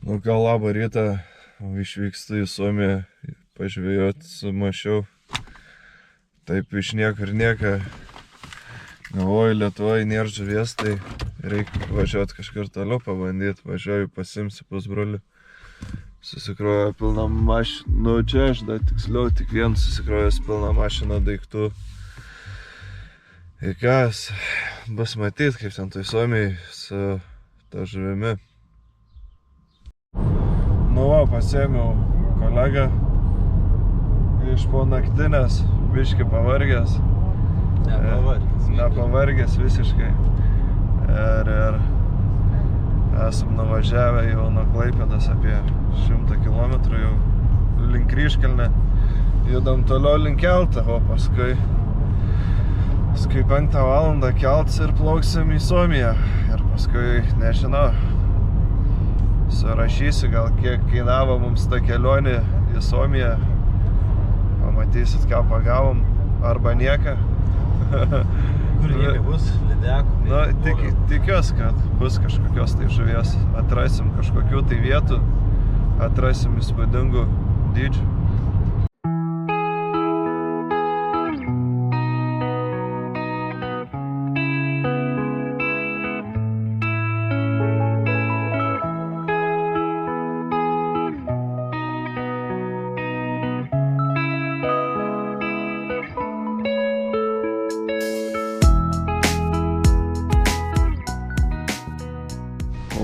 Nu ką, labą rytą, išvykstu į Suomiją, pažvejoti su mašiau. Taip iš niekur nieko. Galvoju, Lietuvoje nėra žuvies, tai reikia važiuoti kažkur toliau pabandyti. Važiuoju, pasimsiu pusbrolių. Susikrojo pilną mašiną, nu čia aš dar tiksliau, tik vien susikrojęs pilną mašiną daiktų. Ir kas, bus matyt, kaip ten toj Suomijai su ta žuvimi. Nu va, pasėmiau kolegą iš po naktinės, biški pavargęs. Nepavargęs visiškai. Ir esam nuvažiavę jau nuo Klaipėdos apie 100 kilometrų jau link Kryžkalnio. Judam toliau link keltą, o paskui 5 valandą keltas ir plauksim į Suomiją. Ir paskui, nežinau, surašysiu gal kiek kainavo mums ta kelionė į Suomiją. Pamatysit, ką pagavom, arba nieką. Kur nieko bus, lydekų? Nu, tikiuosi, kad bus kažkokios tai žuvies. Atrasim kažkokių tai vietų, atrasim įspūdingų dydžių.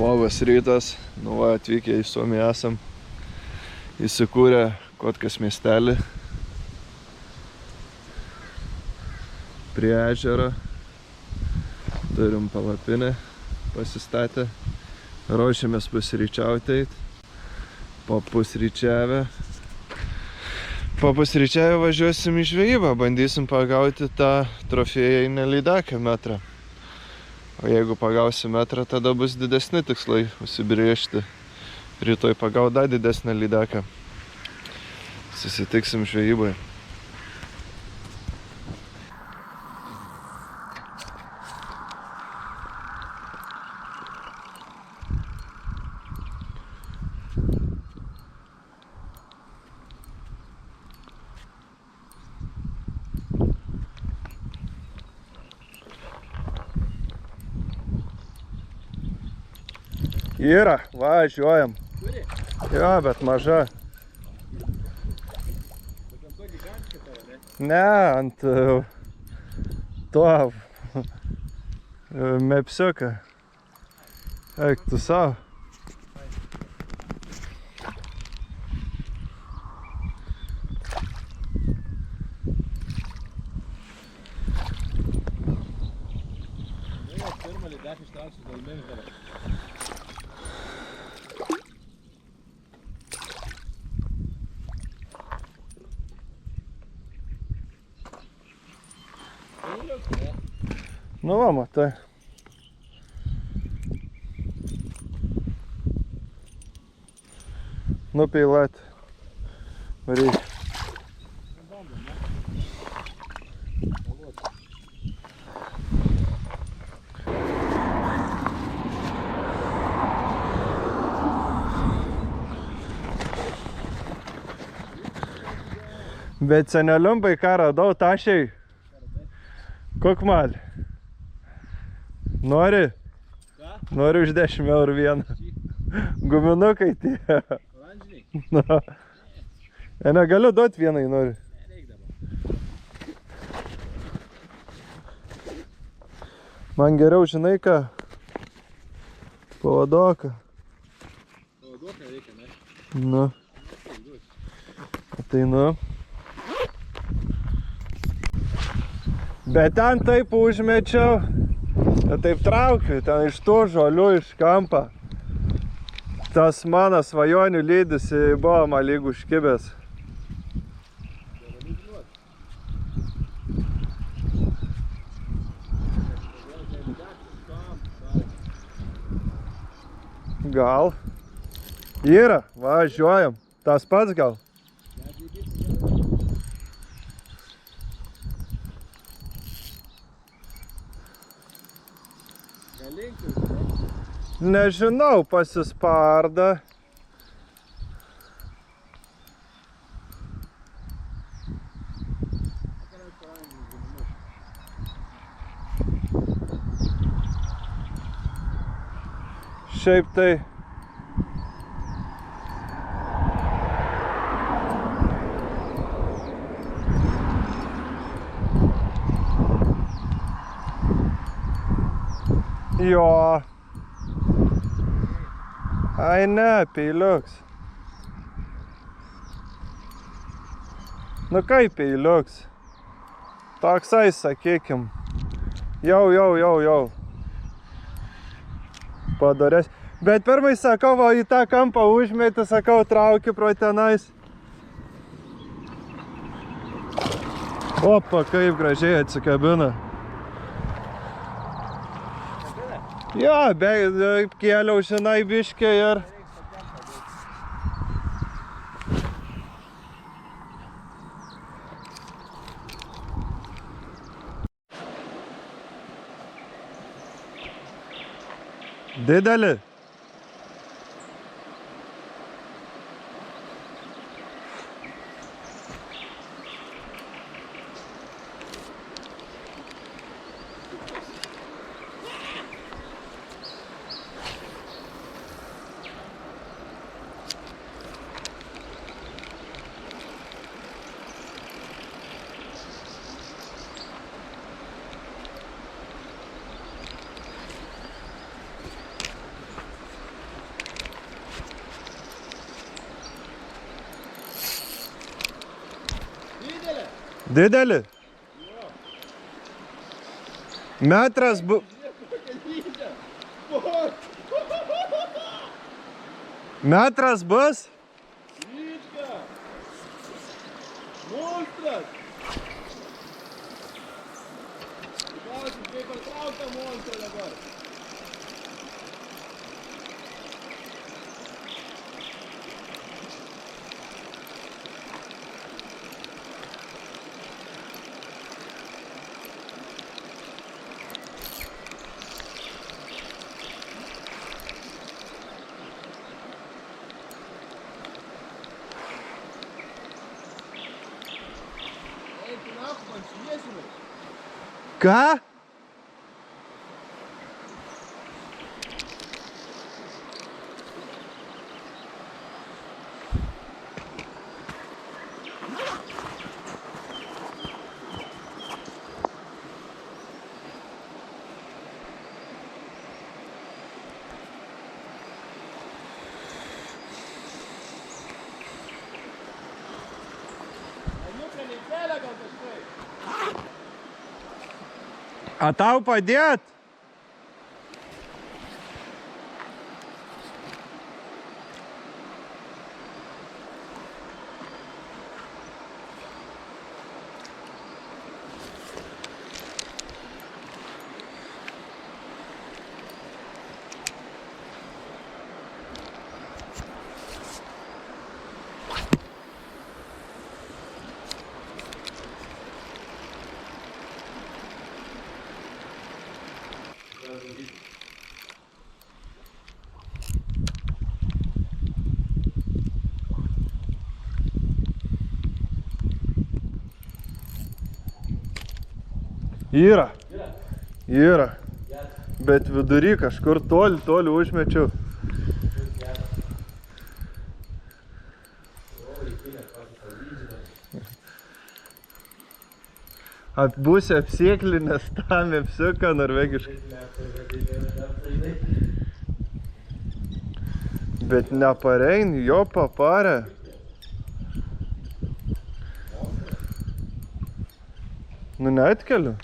Labas rytas, nu va, atvykę į Suomiją esam, įsikūrę Kotkas miestelį prie ežero, turim palapinę pasistatę, ruošiamės pusryčiauti eit, po pusryčiavę važiuosim į žvejybą, bandysim pagauti tą trofėjinę lydeką metrą. O jeigu pagausim metrą, tada bus didesni tikslai užsibrėžti. Rytoj pagaut dar didesnę lydeką. Susitiksim žvejybai. Yra, važiuojam. Jo, bet maža. Ne, ant to mepsiuką. Eik tu savo. Nu va, matai. Nupeilat. Varyk. Bet seneliumbai ką radau tašiai? Kokmal. Nori? Ką? Noriu už 10 eurų vieną. Guminukai tie. Oranžiniai? Na. Negaliu duoti vienai, noriu. Nereik dabar. Man geriau, žinai ką? Pavaduoką. Pavaduoką reikia, ne? Nu. Ateinu. Bet ten taip užmečiau. Taip traukiu, ten iš tų žolių, iš kampo. Tas mano svajonių lydis buvo man lyg užkibęs. Gal. Yra, važiuojam. Tas pats gal. Nežinau, pasisparda. šiaip tai jo. Ai ne, peiliuks. Nu kaip peiliuks? Toksai, sakykim. Jau. Padarės. Bet pirmai sakau, va, į tą kampą užmėti, sakau, trauki pro tenais. Opa, kaip gražiai atsikabina. Jo, kėliau žinai biškį ir... Didelį. Didelį? Metras bu... Metras bus? Ryčka! Monstras! Gausim, kaip attraukta monstrą dabar. Ką? A tau padėt? Yra. Bet vidury kažkur toli užmečiau. Būsi apsėklinęs tą mepsiuką norvegiškai. Bet neparein, jo paparė. Nu neatkeliu.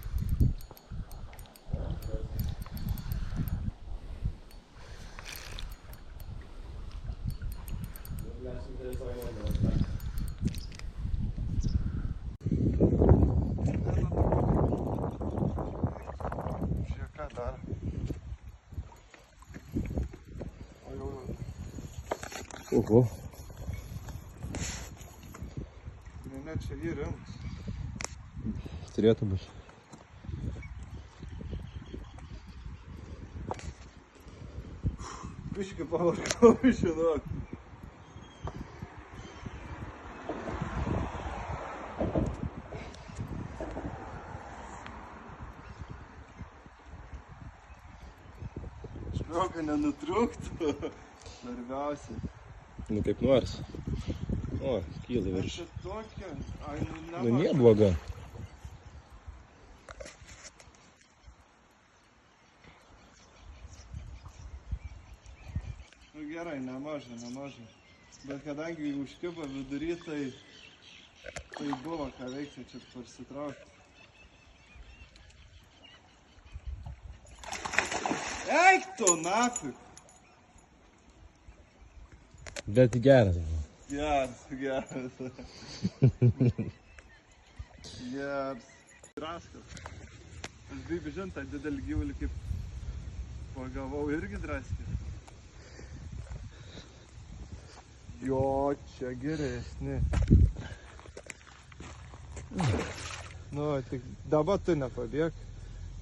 Oho. Ne, čia įrims. Turėtų bus. Biškį pavarkau, žinok. Žinok, kad nenutrūktų. Svarbiausia. Nu kaip nors. O, kyla virš. Čia tokia. Ai, Nu nebloga. Nu gerai, nemažai. Bet kadangi užkipo vidury, tai buvo ką veikti čia parsitraukti. Eik tu nafik! Bet geras. Geras. Draskas. Aš baigiu žinant, tą didelį gyvulį kaip pagavau irgi draskis. Jo, čia geresni. Nu, tik dabar tu nepabėg.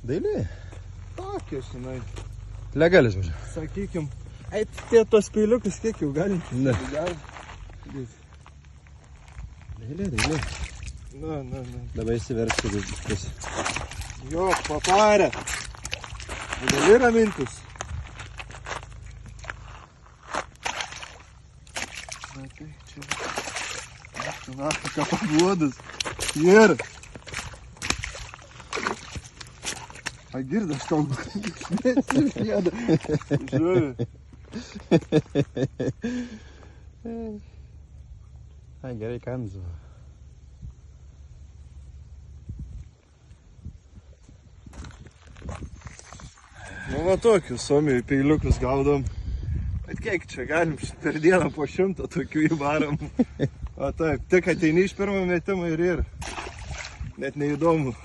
Dailiai. Tokia, žinai. Legalis važiuoja. Sakykim, tie tos peiliukus kiek jau galim? Ne. Dailiai. Na. Dabar įsiversti viskas. Jo, paparė. Gali ramintis. Na tai čia. Na, ką paguodas. Ir. A girdas kalba. Nesipėda. Žiūrė. Ai, gerai kanzu. Nu, va tokius Suomijoj peiliukus gaudom. Bet kiek čia galim per dieną po 100 tokių įvarom. O taip, tik ateini iš pirmo metimo ir. Net neįdomu.